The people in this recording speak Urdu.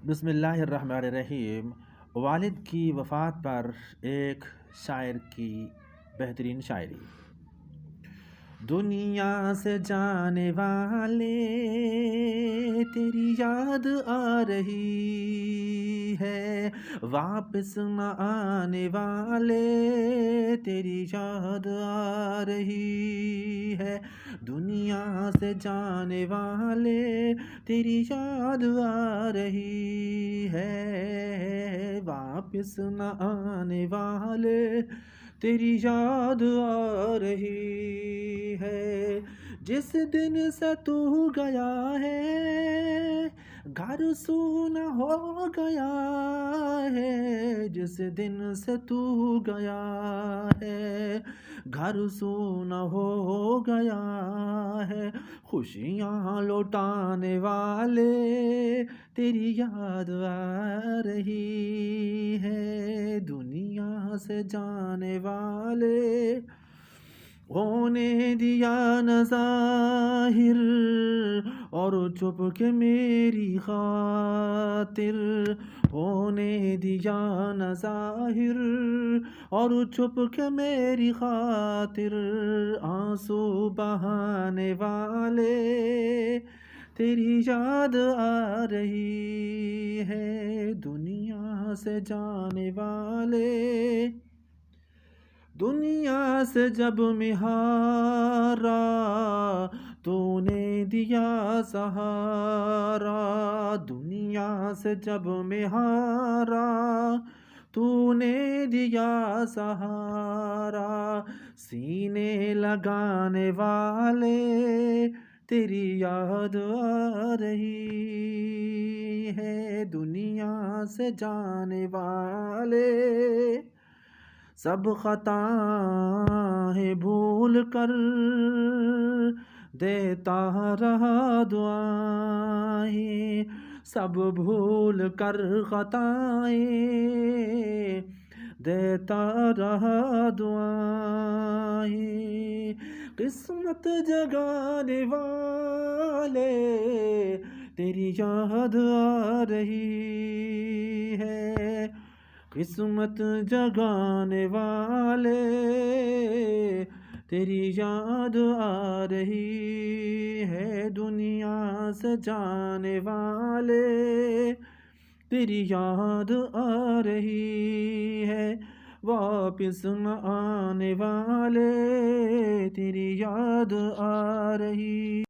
بسم اللہ الرحمن الرحیم۔ والد کی وفات پر ایک شاعر کی بہترین شاعری۔ دنیا سے جانے والے تیری یاد آ رہی ہے، واپس نہ آنے والے تیری یاد آ رہی ہے، دنیا سے جانے والے تیری یاد آ رہی ہے، واپس نہ آنے والے تیری یاد آ رہی ہے، جس دن سے تو گیا ہے گھر سونا ہو گیا ہے، جس دن سے تو گیا ہے گھر سونا ہو گیا ہے، خوشیاں لوٹانے والے تیری یاد آ رہی ہے، دنیا سے جانے والے ہونے دیا نہ ظاہر اور چھپ کے میری خاطر، ہونے دیا نہ ظاہر اور چھپ کے میری خاطر، آنسو بہانے والے تیری یاد آ رہی ہے، دنیا سے جانے والے، دنیا سے جب مہارا تو نے دیا سہارا، دنیا سے جب مہارا تو نے دیا سہارا، سینے لگانے والے تیری یاد آ رہی ہے، دنیا سے جانے والے سب خطائیں بھول کر دیتا رہا دعائیں، سب بھول کر خطائیں دیتا رہا دعائیں، قسمت جگانے والے تیری یاد آ رہی ہے، قسمت جگانے والے تیری یاد آ رہی ہے، دنیا سے جانے والے تیری یاد آ رہی ہے، واپس نہ آنے والے تیری یاد آ رہی